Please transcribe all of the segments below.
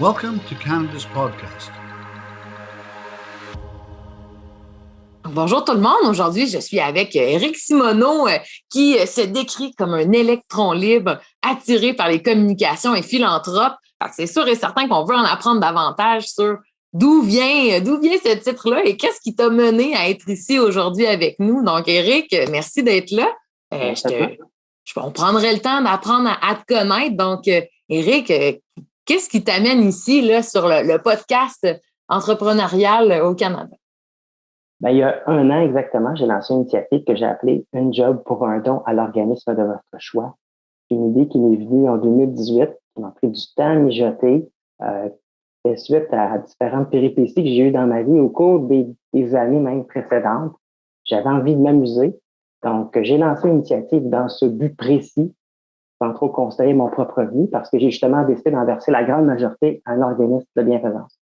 Welcome to Canada's podcast. Bonjour tout le monde. Aujourd'hui, je suis avec Éric Simoneau qui se décrit comme un électron libre attiré par les communications et philanthrope. C'est sûr et certain qu'on veut en apprendre davantage sur d'où vient ce titre-là et qu'est-ce qui t'a mené à être ici aujourd'hui avec nous. Donc, Éric, merci d'être là. On prendrait le temps d'apprendre à te connaître. Donc, Éric, qu'est-ce qui t'amène ici là, sur le podcast entrepreneurial au Canada? Il y a un an exactement, j'ai lancé une initiative que j'ai appelée Une job pour un don à l'organisme de votre choix. C'est une idée qui m'est venue en 2018, qui m'a pris du temps à mijoter, suite à différentes péripéties que j'ai eues dans ma vie au cours des années même précédentes. J'avais envie de m'amuser. Donc, j'ai lancé une initiative dans ce but précis, sans trop considérer mon propre vie, parce que j'ai justement décidé d'en verser la grande majorité à un organisme de bienfaisance.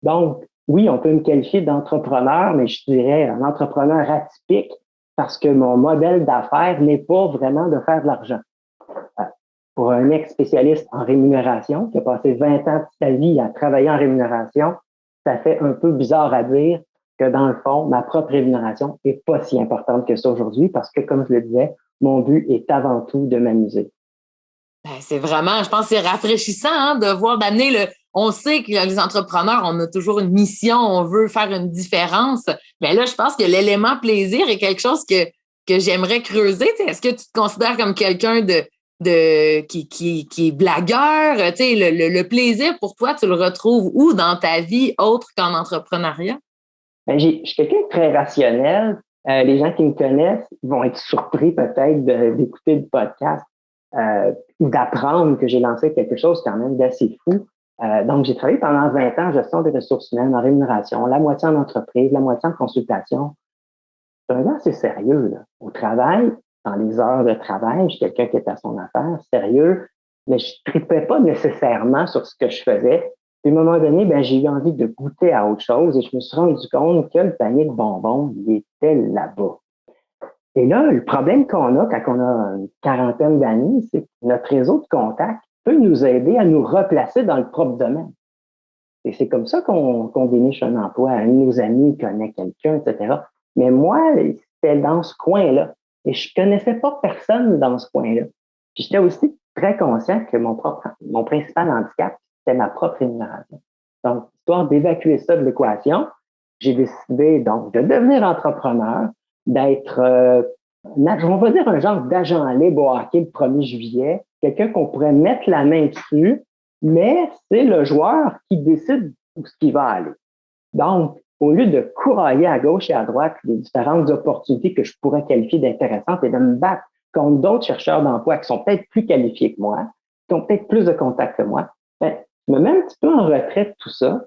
Donc, oui, on peut me qualifier d'entrepreneur, mais je dirais un entrepreneur atypique parce que mon modèle d'affaires n'est pas vraiment de faire de l'argent. Pour un ex-spécialiste en rémunération qui a passé 20 ans de sa vie à travailler en rémunération, ça fait un peu bizarre à dire que dans le fond, ma propre rémunération n'est pas si importante que ça aujourd'hui parce que, comme je le disais, mon but est avant tout de m'amuser. C'est vraiment, je pense que c'est rafraîchissant de voir d'amener le. On sait que les entrepreneurs, on a toujours une mission, on veut faire une différence. Mais là, je pense que l'élément plaisir est quelque chose que j'aimerais creuser. Est-ce que tu te considères comme quelqu'un qui est blagueur? Le plaisir pour toi, tu le retrouves où dans ta vie autre qu'en entrepreneuriat? Je suis quelqu'un de très rationnel. Les gens qui me connaissent vont être surpris peut-être d'écouter le podcast ou d'apprendre que j'ai lancé quelque chose quand même d'assez fou. Donc, j'ai travaillé pendant 20 ans en gestion des ressources humaines, en rémunération, la moitié en entreprise, la moitié en consultation. C'est un gars assez sérieux, là. Au travail, dans les heures de travail, je suis quelqu'un qui est à son affaire, sérieux, mais je ne tripais pas nécessairement sur ce que je faisais. Puis, à un moment donné, j'ai eu envie de goûter à autre chose et je me suis rendu compte que le panier de bonbons, il était là-bas. Et là, le problème qu'on a quand on a une quarantaine d'années, c'est que notre réseau de contacts peut nous aider à nous replacer dans le propre domaine. Et c'est comme ça qu'on déniche un emploi. Un de nos amis connaît quelqu'un, etc. Mais moi, c'était dans ce coin-là. Et je connaissais pas personne dans ce coin-là. Puis j'étais aussi très conscient que mon principal handicap, c'était ma propre rémunération. Donc, histoire d'évacuer ça de l'équation, j'ai décidé donc de devenir entrepreneur, d'être, on va dire un genre d'agent libre au hockey le 1er juillet, quelqu'un qu'on pourrait mettre la main dessus, mais c'est le joueur qui décide où ce qui va aller. Donc, au lieu de courailler à gauche et à droite les différentes opportunités que je pourrais qualifier d'intéressantes et de me battre contre d'autres chercheurs d'emploi qui sont peut-être plus qualifiés que moi, qui ont peut-être plus de contacts que moi, je me mets un petit peu en retrait de tout ça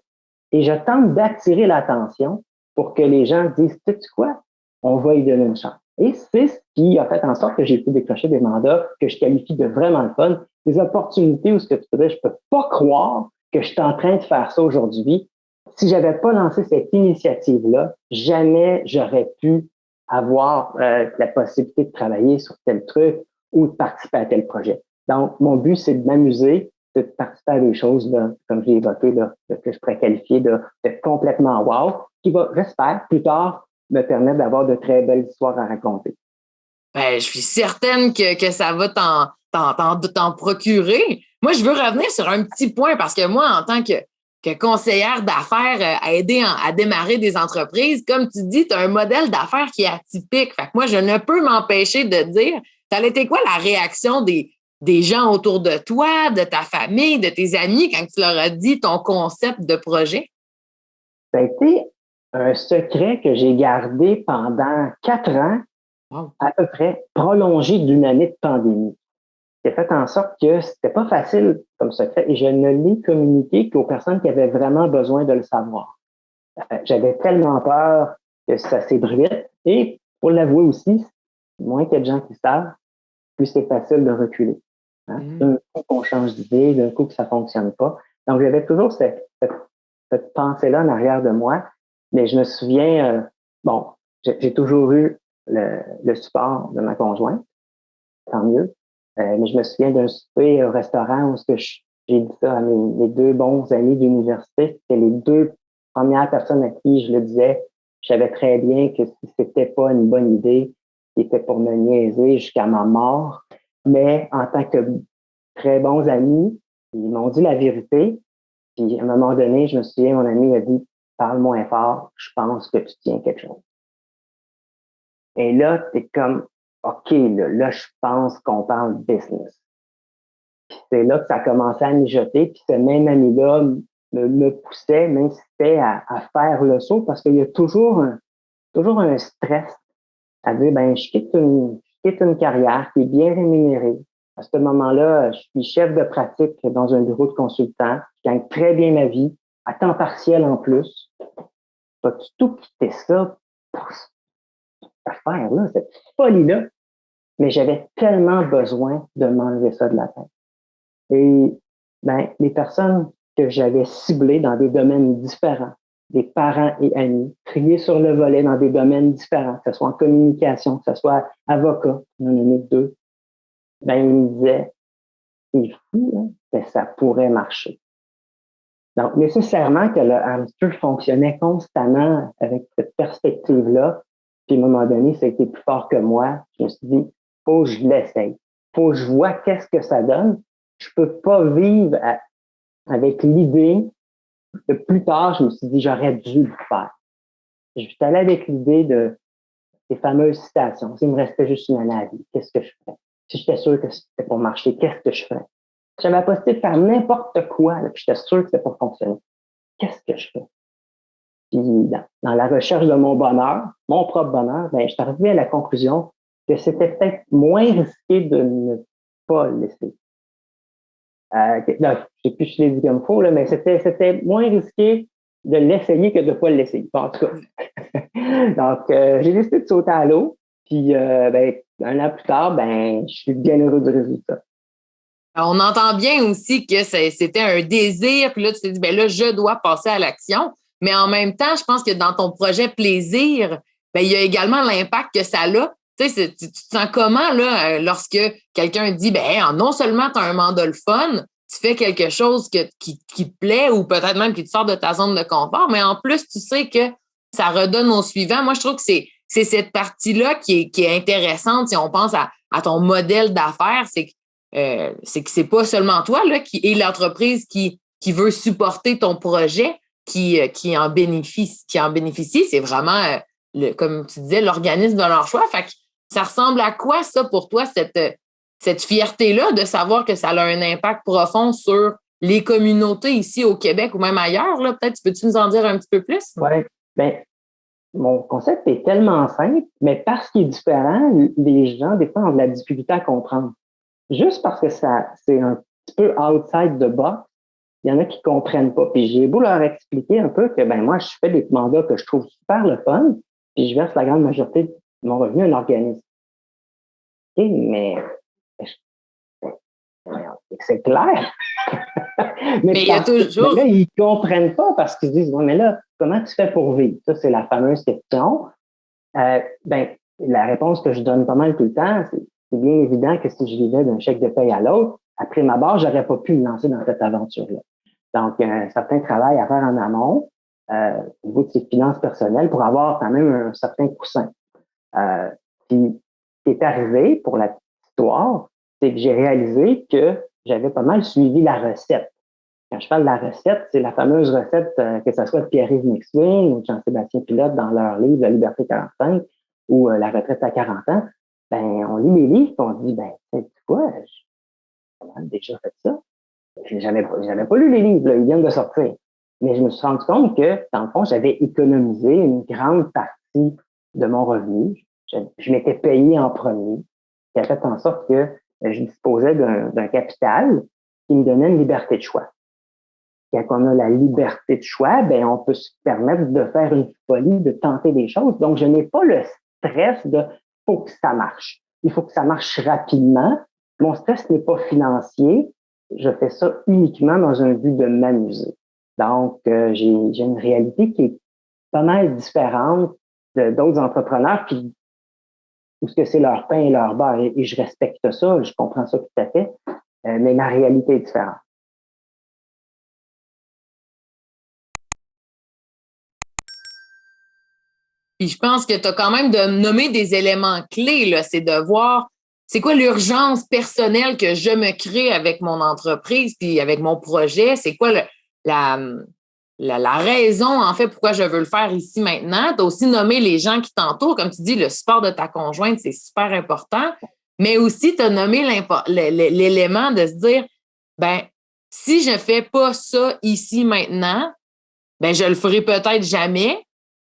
et je tente d'attirer l'attention pour que les gens disent, tu sais quoi, on va y donner une chance. Et c'est ce qui a fait en sorte que j'ai pu décrocher des mandats que je qualifie de vraiment le fun, des opportunités où ce que tu peux dire, je peux pas croire que je suis en train de faire ça aujourd'hui. Si j'avais pas lancé cette initiative-là, jamais j'aurais pu avoir la possibilité de travailler sur tel truc ou de participer à tel projet. Donc, mon but, c'est de m'amuser, de participer à des choses, là, comme j'ai évoqué, là, que je pourrais qualifier de complètement wow, qui va, j'espère, plus tard, me permettre d'avoir de très belles histoires à raconter. Je suis certaine que ça va t'en procurer. Moi, je veux revenir sur un petit point parce que moi, en tant que conseillère d'affaires, à aider à démarrer des entreprises, comme tu dis, tu as un modèle d'affaires qui est atypique. Fait que moi, je ne peux m'empêcher de dire, ça a été quoi la réaction des gens autour de toi, de ta famille, de tes amis, quand tu leur as dit ton concept de projet? Ça a été un secret que j'ai gardé pendant 4 ans, à peu près, prolongé d'une année de pandémie. J'ai fait en sorte que c'était pas facile comme secret et je ne l'ai communiqué qu'aux personnes qui avaient vraiment besoin de le savoir. J'avais tellement peur que ça s'ébruite et pour l'avouer aussi, moins qu'il y a de gens qui savent, plus c'est facile de reculer. Hein? D'un coup qu'on change d'idée, d'un coup que ça fonctionne pas. Donc j'avais toujours cette pensée-là en arrière de moi, mais je me souviens, j'ai toujours eu le support de ma conjointe, tant mieux. Mais je me souviens d'un souper au restaurant où j'ai dit ça à mes deux bons amis d'université. C'était les deux premières personnes à qui je le disais. Je savais très bien que si c'était pas une bonne idée, c'était pour me niaiser jusqu'à ma mort. Mais en tant que très bons amis, ils m'ont dit la vérité. Puis à un moment donné, je me souviens, mon ami a dit, parle moins fort, je pense que tu tiens quelque chose. Et là, t'es comme, OK, là, je pense qu'on parle business. Puis c'est là que ça a commencé à mijoter. Puis ce même ami-là me poussait, m'incitait à faire le saut parce qu'il y a toujours un stress à dire, ben, je quitte une carrière qui est bien rémunérée. À ce moment-là, je suis chef de pratique dans un bureau de consultant. Je gagne très bien ma vie, à temps partiel en plus. Vas-tu tout quitter ça pour cette affaire-là, cette folie-là? Mais j'avais tellement besoin de m'enlever ça de la tête. Et ben, les personnes que j'avais ciblées dans des domaines différents, des parents et amis, triés sur le volet dans des domaines différents, que ce soit en communication, que ce soit avocat, on en a mis deux, ben, ils me disaient, c'est fou, hein, mais ça pourrait marcher. Donc, nécessairement que le hamster fonctionnait constamment avec cette perspective-là, puis à un moment donné, ça a été plus fort que moi. Je me suis dit, faut que je l'essaye. Faut que je vois qu'est-ce que ça donne. Je peux pas vivre avec l'idée que plus tard, je me suis dit, j'aurais dû le faire. Je suis allé avec l'idée de ces fameuses citations. S'il me restait juste une année à vie, qu'est-ce que je ferais? Si j'étais sûr que c'était pour marcher, qu'est-ce que je ferais? J'avais la possibilité de faire n'importe quoi, là, puis j'étais sûr que c'était pour fonctionner. Qu'est-ce que je fais? Puis dans la recherche de mon bonheur, mon propre bonheur, ben, je suis arrivé à la conclusion que c'était peut-être moins risqué de ne pas le laisser. Non, je sais plus si je l'ai dit comme faux, là, mais c'était moins risqué de l'essayer que de ne pas le laisser. En tout cas. Donc, j'ai décidé de sauter à l'eau. Puis, ben, un an plus tard, ben, je suis bien heureux du résultat. Alors, on entend bien aussi que c'était un désir, puis là, tu t'es dit, ben là, je dois passer à l'action. Mais en même temps, je pense que dans ton projet plaisir, ben, il y a également l'impact que ça a. Tu sais, tu te sens comment, là, lorsque quelqu'un dit, ben, non seulement tu as un mandat le fun, tu fais quelque chose qui te plaît ou peut-être même qui te sort de ta zone de confort, mais en plus, tu sais que ça redonne au suivant. Moi, je trouve que c'est cette partie-là qui est intéressante si on pense à ton modèle d'affaires, c'est que c'est pas seulement toi là, et l'entreprise qui veut supporter ton projet qui en bénéficie. C'est vraiment, comme tu disais, l'organisme de leur choix. Fait que ça ressemble à quoi, ça, pour toi, cette fierté-là de savoir que ça a un impact profond sur les communautés ici au Québec ou même ailleurs? Là? Peut-être, peux-tu nous en dire un petit peu plus? Oui, bien, mon concept est tellement simple, mais parce qu'il est différent, les gens, des fois, ont de la difficulté à comprendre. Juste parce que c'est un petit peu outside the box, il y en a qui comprennent pas. Puis j'ai beau leur expliquer un peu que, ben, moi, je fais des mandats que je trouve super le fun, puis je verse la grande majorité de mon revenu à un organisme. OK, mais c'est clair. Mais il y a toujours. Mais là, ils comprennent pas parce qu'ils disent, ouais, mais là, comment tu fais pour vivre? Ça, c'est la fameuse question. Ben, la réponse que je donne pas mal tout le temps, c'est bien évident que si je vivais d'un chèque de paye à l'autre, après ma barre, j'aurais pas pu me lancer dans cette aventure-là. Donc, il y a un certain travail à faire en amont au niveau de ses finances personnelles pour avoir quand même un certain coussin. Puis, ce qui est arrivé pour la petite histoire, c'est que j'ai réalisé que j'avais pas mal suivi la recette. Quand je parle de la recette, c'est la fameuse recette que ce soit de Pierre-Yves Mixwin ou de Jean-Sébastien Pilote dans leur livre La Liberté 45 ou La retraite à 40 ans. Ben, on lit les livres et on se dit, ben, tu sais quoi, j'ai déjà fait ça. J'avais pas lu les livres, là, ils viennent de sortir. Mais je me suis rendu compte que, dans le fond, j'avais économisé une grande partie de mon revenu. Je m'étais payé en premier, qui a fait en sorte que je disposais d'un capital qui me donnait une liberté de choix. Quand on a la liberté de choix, ben on peut se permettre de faire une folie, de tenter des choses. Donc, je n'ai pas le stress de faut que ça marche. Il faut que ça marche rapidement. Mon stress n'est pas financier. Je fais ça uniquement dans un but de m'amuser. Donc, j'ai une réalité qui est pas mal différente d'autres entrepreneurs qui où ce que c'est leur pain et leur beurre. Et je respecte ça, je comprends ça tout à fait. Mais ma réalité est différente. Puis je pense que tu as quand même de nommer des éléments clés, là. C'est de voir c'est quoi l'urgence personnelle que je me crée avec mon entreprise puis avec mon projet. C'est quoi la raison, en fait, pourquoi je veux le faire ici maintenant. Tu as aussi nommé les gens qui t'entourent. Comme tu dis, le support de ta conjointe, c'est super important. Mais aussi, tu as nommé l'élément de se dire, ben si je ne fais pas ça ici maintenant, ben je le ferai peut-être jamais.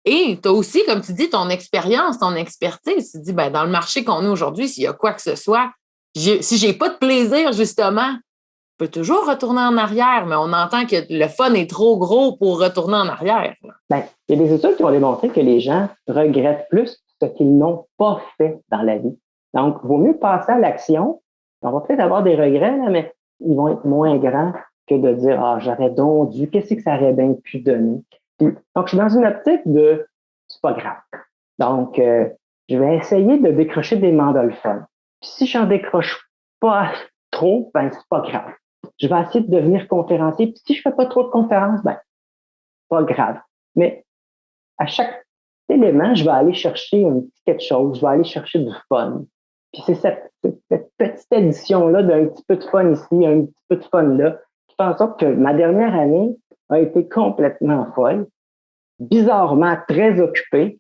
Et tu as aussi, comme tu dis, ton expérience, ton expertise. Tu dis, ben, dans le marché qu'on est aujourd'hui, s'il y a quoi que ce soit, si je n'ai pas de plaisir, justement, je peux toujours retourner en arrière, mais on entend que le fun est trop gros pour retourner en arrière. Ben, il y a des études qui ont démontré que les gens regrettent plus ce qu'ils n'ont pas fait dans la vie. Donc, il vaut mieux passer à l'action. On va peut-être avoir des regrets, là, mais ils vont être moins grands que de dire, ah, j'aurais donc dû, qu'est-ce que ça aurait bien pu donner? Donc, je suis dans une optique de, c'est pas grave. Donc, je vais essayer de décrocher des mandats le fun. Puis si j'en décroche pas trop, ben, c'est pas grave. Je vais essayer de devenir conférencier. Puis si je fais pas trop de conférences, ben, pas grave. Mais à chaque élément, je vais aller chercher un petit quelque chose, je vais aller chercher du fun. Puis c'est cette petite addition-là d'un petit peu de fun ici, un petit peu de fun là, qui fait en sorte que ma dernière année a été complètement folle, bizarrement très occupée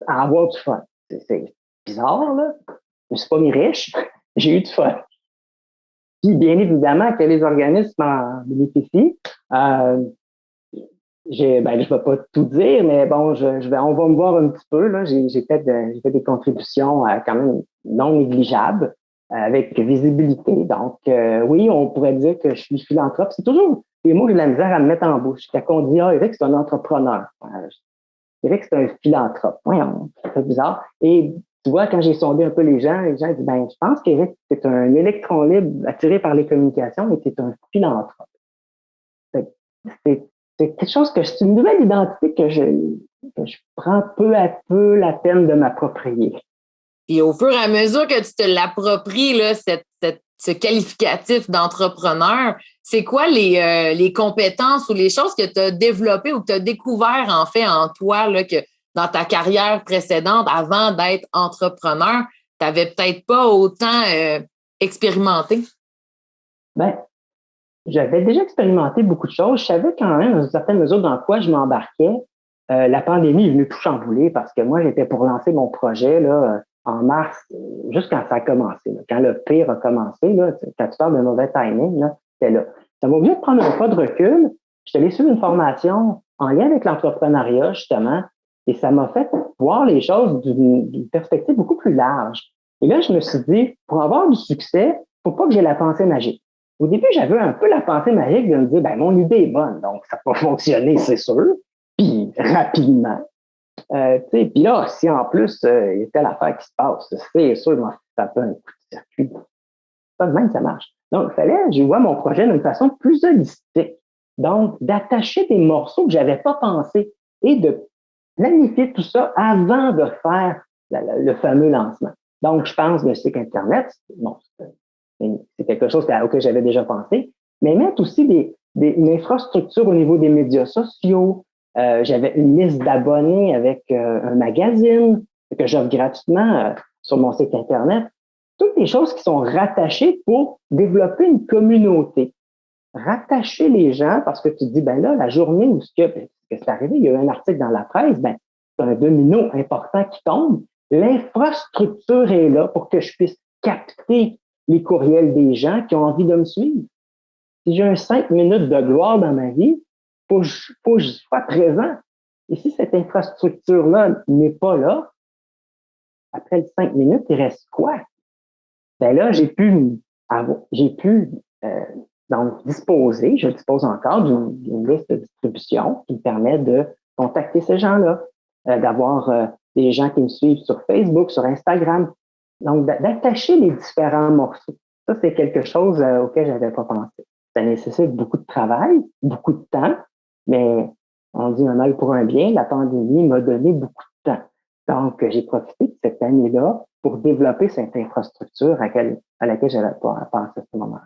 à avoir du fun. C'est bizarre, là. Je ne suis pas mis riche, j'ai eu du fun. Puis bien évidemment que les organismes en bénéficient. Je vais pas tout dire, mais bon, on va me voir un petit peu, là. J'ai fait des contributions quand même non négligeables, avec visibilité. Donc, oui, on pourrait dire que je suis philanthrope. C'est toujours des mots que j'ai de la misère à me mettre en bouche. Quand on dit, ah, Eric, c'est un entrepreneur. Eric, c'est un philanthrope. Oui, c'est bizarre. Et tu vois, quand j'ai sondé un peu les gens disent, ben, je pense qu'Eric, c'est un électron libre attiré par les communications et c'est un philanthrope. C'est quelque chose c'est une nouvelle identité que je prends peu à peu la peine de m'approprier. Puis au fur et à mesure que tu te l'appropries, là, ce qualificatif d'entrepreneur, c'est quoi les compétences ou les choses que tu as développées ou que tu as découvert en fait en toi là, que dans ta carrière précédente, avant d'être entrepreneur, tu n'avais peut-être pas autant expérimenté? Ben, j'avais déjà expérimenté beaucoup de choses. Je savais quand même, dans une certaine mesure, dans quoi je m'embarquais. La pandémie est venue tout chambouler parce que moi, j'étais pour lancer mon projet là, en mars, juste quand ça a commencé. Là, quand le pire a commencé, là, quand tu parles de mauvais timing, là, c'était là. Ça m'a obligé de prendre un pas de recul. Je suis allé suivre une formation en lien avec l'entrepreneuriat, justement, et ça m'a fait voir les choses d'une perspective beaucoup plus large. Et là, je me suis dit, pour avoir du succès, faut pas que j'ai la pensée magique. Au début, j'avais un peu la pensée magique de me dire, ben, mon idée est bonne, donc ça va fonctionner, c'est sûr, puis rapidement. Puis là, si en plus, il y a telle affaire qui se passe, c'est sûr, moi, ça peut un coup de circuit. Pas de même, ça marche. Donc, il fallait, je vois mon projet d'une façon plus holistique. Donc, d'attacher des morceaux que j'avais pas pensé et de planifier tout ça avant de faire le fameux lancement. Donc, je pense le site Internet, bon, c'est quelque chose auquel j'avais déjà pensé, mais mettre aussi une infrastructure au niveau des médias sociaux. J'avais une liste d'abonnés avec un magazine que j'offre gratuitement sur mon site Internet. Toutes les choses qui sont rattachées pour développer une communauté. Rattacher les gens parce que tu te dis, ben là, la journée où c'est arrivé, il y a eu un article dans la presse, ben, c'est un domino important qui tombe. L'infrastructure est là pour que je puisse capter les courriels des gens qui ont envie de me suivre. Si j'ai 5 minutes de gloire dans ma vie, faut que je sois présent. Et si cette infrastructure-là n'est pas là, après les 5 minutes, il reste quoi? Ben là, j'ai pu donc disposer, je dispose encore d'une liste de distribution qui me permet de contacter ces gens-là, d'avoir des gens qui me suivent sur Facebook, sur Instagram. Donc, d'attacher les différents morceaux. Ça, c'est quelque chose auquel je n'avais pas pensé. Ça nécessite beaucoup de travail, beaucoup de temps, mais on dit un mal pour un bien. La pandémie m'a donné beaucoup de temps. Donc, j'ai profité de cette année-là pour développer cette infrastructure à laquelle je n'avais pas pensé à ce moment-là.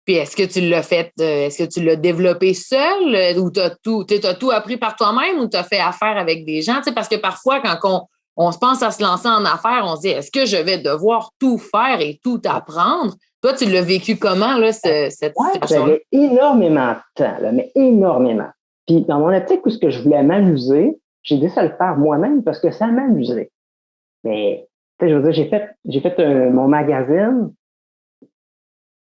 Puis est-ce que tu l'as fait, est-ce que tu l'as développé seul ou t'as tout appris par toi-même ou t'as fait affaire avec des gens? Tu sais, parce que parfois, quand on se pense à se lancer en affaires, on se dit, est-ce que je vais devoir tout faire et tout apprendre? Toi, tu l'as vécu comment, là, cette situation-là? J'avais énormément de temps, là, mais énormément. Puis dans mon optique où ce que je voulais m'amuser, j'ai décidé de le faire moi-même parce que ça m'amusait. Mais, tu sais, je veux dire, j'ai fait mon magazine,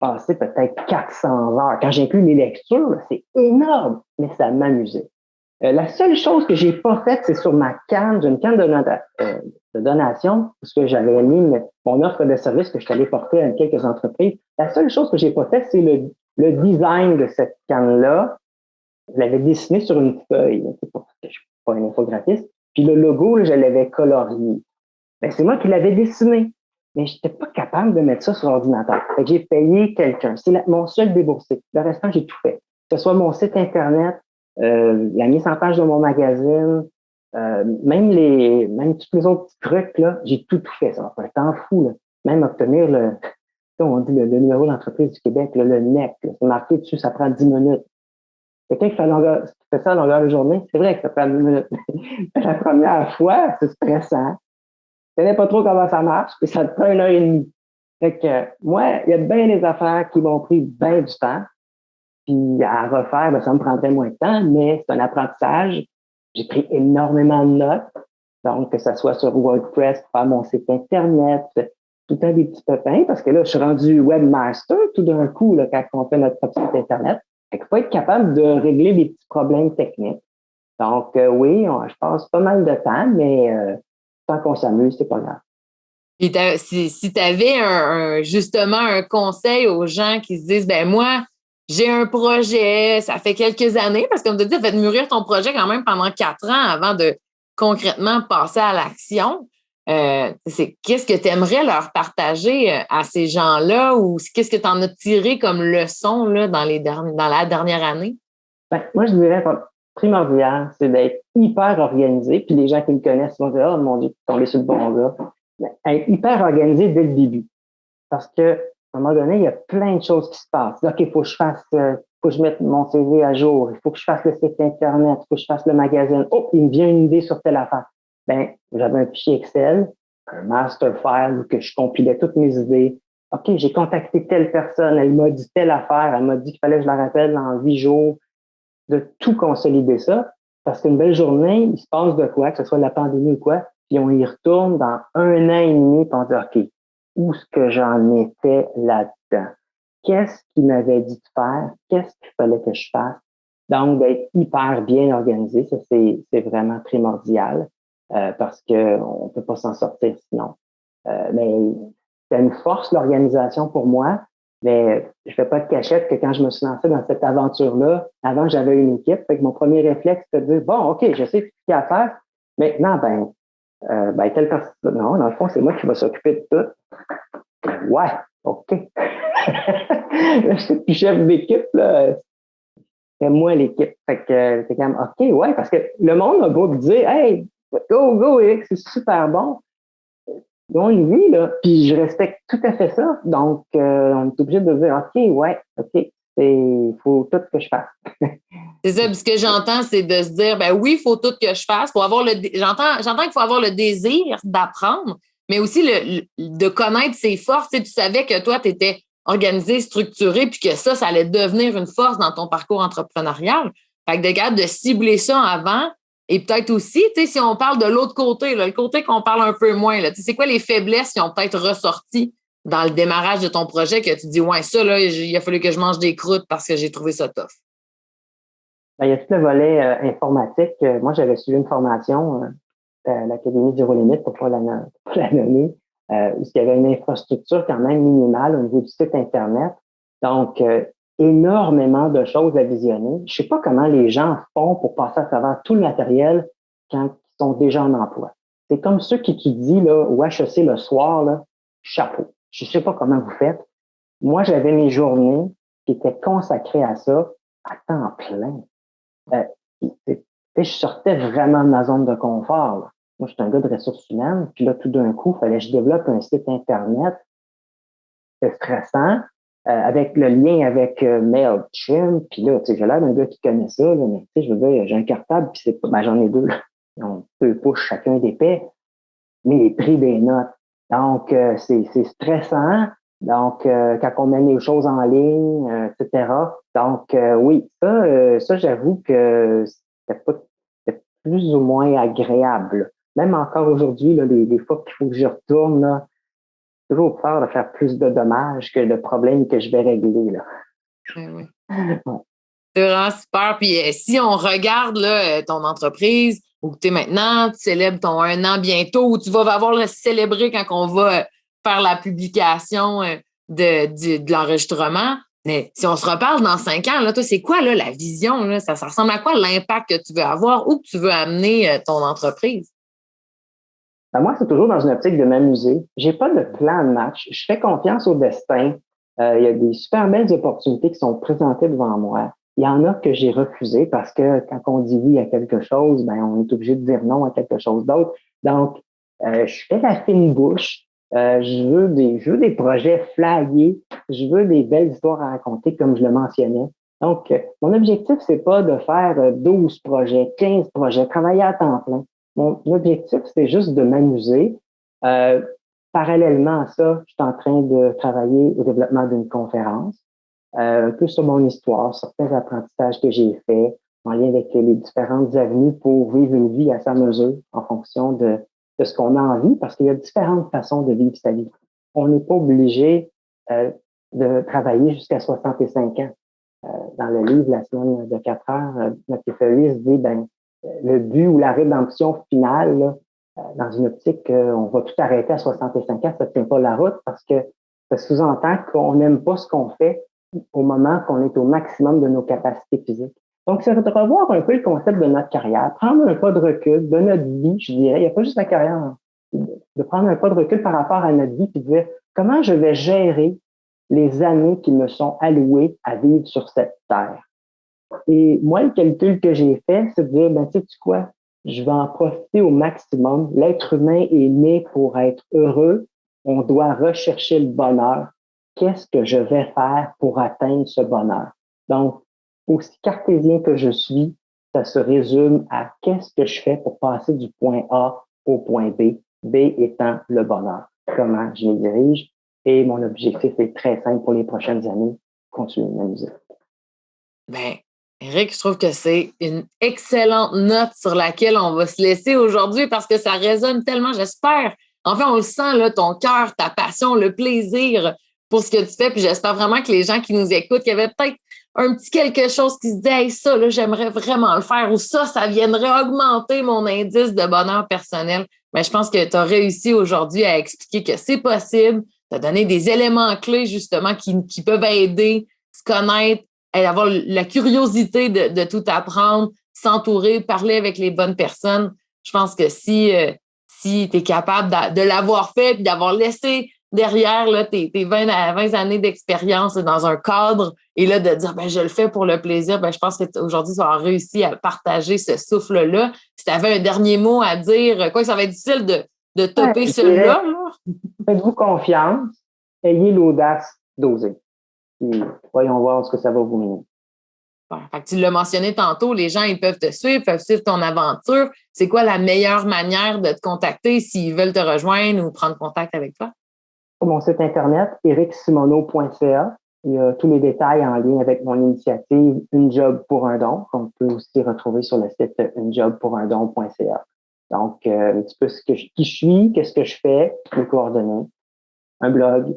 passé peut-être 400 heures. Quand j'inclus les lectures, là, c'est énorme, mais ça m'amusait. La seule chose que j'ai pas faite, c'est sur ma canne, j'ai une canne de donation, parce que j'avais mis mon offre de service que je t'allais porter à quelques entreprises. La seule chose que j'ai pas faite, c'est le design de cette canne-là. Je l'avais dessiné sur une feuille, parce que je suis pas un infographiste. Puis le logo, là, je l'avais colorié. Ben, c'est moi qui l'avais dessiné. Mais je n'étais pas capable de mettre ça sur l'ordinateur. Fait que j'ai payé quelqu'un. C'est mon seul déboursé. Le restant, j'ai tout fait. Que ce soit mon site Internet, la mise en page de mon magazine, même tous les autres petits trucs, là, j'ai tout fait. Ça va pas un temps fou, là. Même obtenir on dit le numéro d'entreprise du Québec, là, le NEC, là, c'est marqué dessus, ça prend 10 minutes. Quelqu'un qui fait ça à longueur de journée, c'est vrai que ça prend 10 minutes. La première fois, c'est stressant. Tu connais pas trop comment ça marche, puis ça te prend 1 heure et demie. Fait que moi, il y a bien des affaires qui m'ont pris bien du temps. Puis à refaire, ben, ça me prendrait moins de temps, mais c'est un apprentissage. J'ai pris énormément de notes. Donc, que ça soit sur WordPress, pour faire mon site Internet, tout le temps des petits pépins, parce que là, je suis rendu webmaster tout d'un coup, là, quand on fait notre propre site Internet. Fait qu'il faut être capable de régler des petits problèmes techniques. Donc, oui, je passe pas mal de temps, mais tant qu'on s'amuse, c'est pas grave. Puis si tu avais justement un conseil aux gens qui se disent, ben moi, j'ai un projet, ça fait quelques années, parce que comme tu dis, ça fait mûrir ton projet quand même pendant 4 ans avant de concrètement passer à l'action. Qu'est-ce que tu aimerais leur partager à ces gens-là ou qu'est-ce que tu en as tiré comme leçon là, dans la dernière année? Ben, moi, je dirais primordial, c'est d'être hyper organisé. Puis les gens qui me connaissent vont dire, oh mon Dieu, tu es tombé sur le bon gars. Ben, être hyper organisé dès le début. Parce que, à un moment donné, il y a plein de choses qui se passent. OK, il faut que je mette mon CV à jour. Il faut que je fasse le site Internet. Il faut que je fasse le magazine. Oh, il me vient une idée sur telle affaire. Ben, j'avais un fichier Excel, un master file où que je compilais toutes mes idées. OK, j'ai contacté telle personne. Elle m'a dit telle affaire. Elle m'a dit qu'il fallait que je la rappelle dans 8 jours. De tout consolider ça. Parce qu'une belle journée, il se passe de quoi, que ce soit la pandémie ou quoi, puis on y retourne dans 1 an et demi, puis on dit, OK, où est-ce que j'en étais là-dedans? Qu'est-ce qu'il m'avait dit de faire? Qu'est-ce qu'il fallait que je fasse? Donc, d'être hyper bien organisé, ça, c'est vraiment primordial parce qu'on peut pas s'en sortir sinon. Mais c'est une force, l'organisation, pour moi. Mais je fais pas de cachette que quand je me suis lancé dans cette aventure-là, avant, j'avais une équipe. Fait que mon premier réflexe, c'était de dire, bon, OK, je sais ce qu'il y a à faire. Maintenant, telle personne, non, dans le fond, c'est moi qui va s'occuper de tout. Ouais, OK. Je suis plus chef d'équipe, là. C'est moi l'équipe. Fait que c'est quand même OK, ouais, parce que le monde a beau me dire, hey, go, Eric, c'est super bon. On le vit, là. Puis je respecte tout à fait ça. Donc, on est obligé de dire, OK, ouais, OK, il faut tout que je fasse. C'est ça, puis ce que j'entends, c'est de se dire, ben oui, il faut tout que je fasse. J'entends qu'il faut avoir le désir d'apprendre, mais aussi de connaître ses forces. Tu savais que toi, tu étais organisé, structuré, puis que ça allait devenir une force dans ton parcours entrepreneurial. Fait que de capable de cibler ça avant, et peut-être aussi, si on parle de l'autre côté, là, le côté qu'on parle un peu moins, là, c'est quoi les faiblesses qui ont peut-être ressorti dans le démarrage de ton projet que tu dis, ouais, ça, là, il a fallu que je mange des croûtes parce que j'ai trouvé ça tough? Ben, il y a tout le volet informatique. Moi, j'avais suivi une formation à l'Académie Zéro Limite, pour pas la nommer, où il y avait une infrastructure quand même minimale au niveau du site Internet. Donc, énormément de choses à visionner. Je sais pas comment les gens font pour passer à travers tout le matériel quand ils sont déjà en emploi. C'est comme ceux qui étudient là, au HEC le soir, là, chapeau. Je sais pas comment vous faites. Moi, j'avais mes journées qui étaient consacrées à ça à temps plein. Je sortais vraiment de ma zone de confort. Là. Moi, je suis un gars de ressources humaines, puis là, tout d'un coup, il fallait que je développe un site Internet. C'est stressant, avec le lien avec MailChimp, puis là, tu sais, j'ai l'air d'un gars qui connaît ça, là, mais tu sais, je veux dire, j'ai un cartable, puis c'est pas, ben, j'en ai deux. On peut push chacun d'épais, mais les prix des notes. Donc, c'est stressant. Donc, quand on met les choses en ligne, etc. Donc, oui, ça, j'avoue que c'était plus ou moins agréable. Même encore aujourd'hui, là, des fois qu'il faut que j'y retourne, là, toujours peur de faire plus de dommages que de problèmes que je vais régler, là. Oui. Ouais. C'est vraiment super. Puis si on regarde là, ton entreprise, où tu es maintenant, tu célèbres ton 1 an bientôt, où tu vas avoir le célébrer quand on va faire la publication de l'enregistrement. Mais si on se reparle dans 5 ans, là, toi, c'est quoi là, la vision? Là? Ça ressemble à quoi l'impact que tu veux avoir, où que tu veux amener ton entreprise? Ben, moi, c'est toujours dans une optique de m'amuser. J'ai pas de plan de match. Je fais confiance au destin. Il y a des super belles opportunités qui sont présentées devant moi. Il y en a que j'ai refusées parce que quand on dit oui à quelque chose, ben on est obligé de dire non à quelque chose d'autre. Donc, je fais la fine bouche. Je veux des projets flyés. Je veux des belles histoires à raconter, comme je le mentionnais. Donc, mon objectif, c'est pas de faire 12 projets, 15 projets, travailler à temps plein. Mon objectif, c'est juste de m'amuser. Euh, Parallèlement à ça, je suis en train de travailler au développement d'une conférence, un peu sur mon histoire, certains apprentissages que j'ai faits en lien avec les différentes avenues pour vivre une vie à sa mesure en fonction de ce qu'on a envie, parce qu'il y a différentes façons de vivre sa vie. On n'est pas obligé de travailler jusqu'à 65 ans. Dans le livre La semaine de 4 heures, Mathieu Ferry se dit, le but ou la rédemption finale, là, dans une optique on va tout arrêter à 65 ans, ça ne tient pas la route parce que ça sous-entend qu'on n'aime pas ce qu'on fait au moment qu'on est au maximum de nos capacités physiques. Donc, c'est de revoir un peu le concept de notre carrière, prendre un pas de recul de notre vie, je dirais. Il n'y a pas juste la carrière, hein, de prendre un pas de recul par rapport à notre vie puis de dire comment je vais gérer les années qui me sont allouées à vivre sur cette terre. Et moi, le calcul que j'ai fait, c'est de dire, tu sais quoi, je vais en profiter au maximum. L'être humain est né pour être heureux. On doit rechercher le bonheur. Qu'est-ce que je vais faire pour atteindre ce bonheur? Donc, aussi cartésien que je suis, ça se résume à qu'est-ce que je fais pour passer du point A au point B, B étant le bonheur. Comment je m'y dirige? Et mon objectif est très simple pour les prochaines années, continuer de m'amuser. Ben, Éric, je trouve que c'est une excellente note sur laquelle on va se laisser aujourd'hui parce que ça résonne tellement, j'espère. Enfin, on le sent, là, ton cœur, ta passion, le plaisir pour ce que tu fais. Puis j'espère vraiment que les gens qui nous écoutent, qu'il y avait peut-être un petit quelque chose qui se dit, hey, ça, là, j'aimerais vraiment le faire ou ça viendrait augmenter mon indice de bonheur personnel. Mais je pense que tu as réussi aujourd'hui à expliquer que c'est possible. Tu as donné des éléments clés, justement, qui peuvent aider, se connaître, avoir la curiosité de tout apprendre, s'entourer, parler avec les bonnes personnes. Je pense que si tu es capable de l'avoir fait et d'avoir laissé derrière là, tes 20 années d'expérience dans un cadre et là, de dire je le fais pour le plaisir, je pense qu'aujourd'hui, tu vas avoir réussi à partager ce souffle-là. Si tu avais un dernier mot à dire, quoi que ça va être difficile de topper celui-là. Faites-vous confiance, ayez l'audace d'oser. Puis, voyons voir ce que ça va vous mener. Bon, fait que tu l'as mentionné tantôt, les gens ils peuvent te suivre, peuvent suivre ton aventure. C'est quoi la meilleure manière de te contacter s'ils veulent te rejoindre ou prendre contact avec toi? Sur mon site internet, ericsimoneau.ca, il y a tous les détails en lien avec mon initiative Une job pour un don, qu'on peut aussi retrouver sur le site unejobpourundon.ca. Donc, un petit peu qui je suis, qu'est-ce que je fais, mes coordonnées, un blog,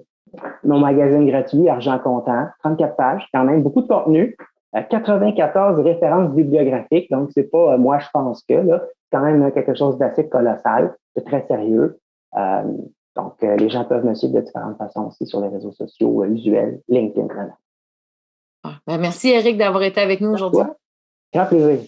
mon magazine gratuit, Argent Comptant, 34 pages, quand même beaucoup de contenu, 94 références bibliographiques, donc c'est pas moi je pense que, là, c'est quand même quelque chose d'assez colossal, c'est très sérieux. Donc, les gens peuvent me suivre de différentes façons aussi sur les réseaux sociaux usuels, LinkedIn. Merci Éric d'avoir été avec nous aujourd'hui. Grand plaisir.